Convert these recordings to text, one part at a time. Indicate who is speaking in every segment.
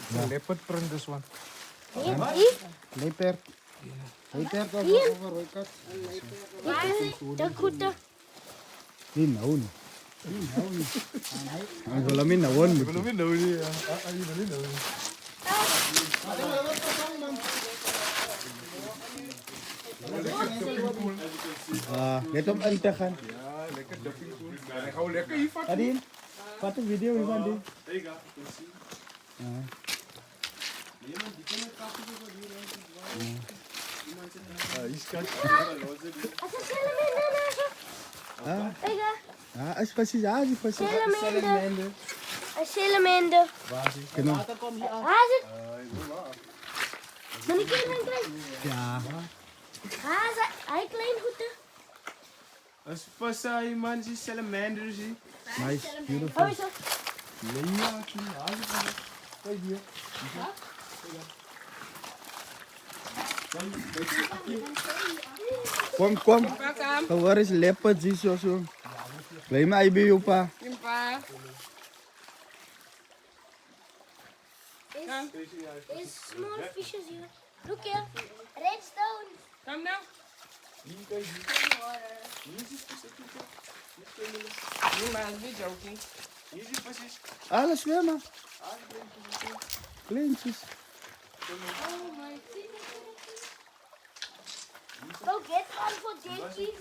Speaker 1: Leopard print this one.
Speaker 2: Leopard. Leopard of Rooikrans. Ini naun. Ang gulamin naun.
Speaker 1: Gulamin daw niya. Ay, gulamin daw.
Speaker 2: Let hem integgen.
Speaker 1: Ja, lekker dupping pool. Ja, dan gaan we lekker hier vatten.
Speaker 2: Adin, wat een video hiervan die. Ja, is precies, ja, die precies.
Speaker 3: Salamander. Een salamander.
Speaker 2: Genau.
Speaker 3: Hazen. Maar die klein.
Speaker 2: Ja.
Speaker 3: Hazen, hij klein goed.
Speaker 1: As pasay man si salamander si.
Speaker 2: Nice, beautiful.
Speaker 3: Oh, zo.
Speaker 1: Leia aqui, asa pra ver. Vai ver.
Speaker 2: Kom. Waar is leopard zie zo. Blij me IB pa.
Speaker 3: Is small fishes here. Look here. Redstone.
Speaker 4: Come now. You must be joking.
Speaker 2: Alles zwemmen. Kleintjes.
Speaker 3: Oh my goodness. Go get one for Jakey's.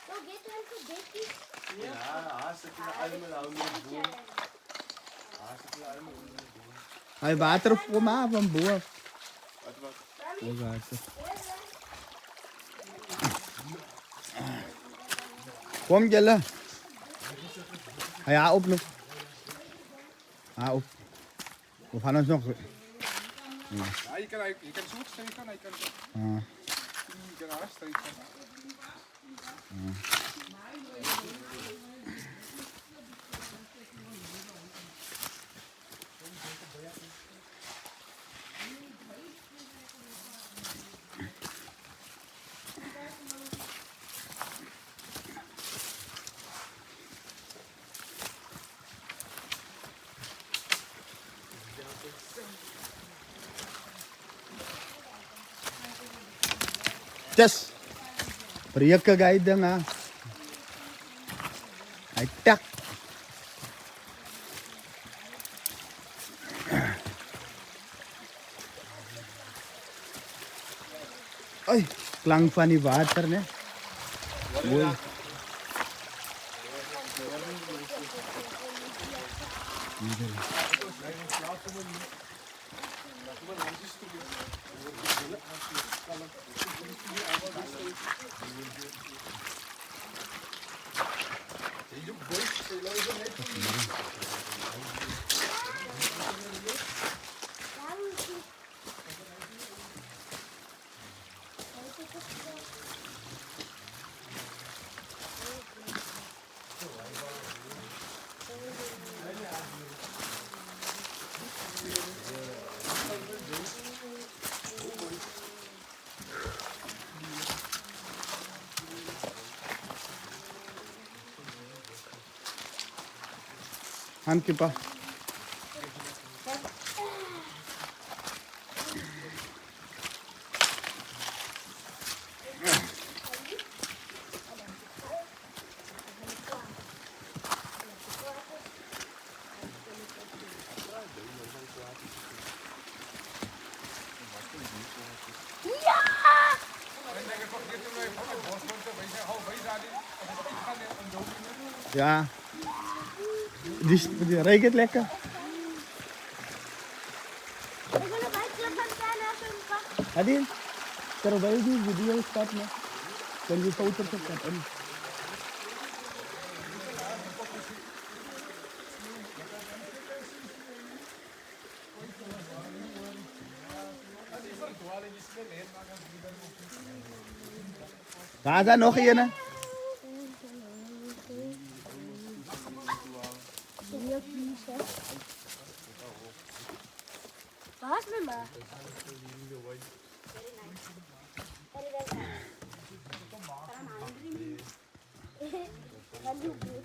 Speaker 3: Go get one for Jakey's.
Speaker 2: Hij water op voor mij van boven. Wat water. Kom Jelle. Ja, op nog. Op. We gaan ons nog.
Speaker 1: Ja, je kan zo steken, je kan haar steken.
Speaker 2: Just. Priyak ka guide nga. Ay tak. Ay, klang van die water ne. Mooi. Handje pa. Ja. Die ruikt lekker.
Speaker 3: Ik wil een bijklap van kijken.
Speaker 2: Adin, terwijl die video staat na, kan je foto zetten. Daar zijn nog een.
Speaker 3: Wat met me? Very nice.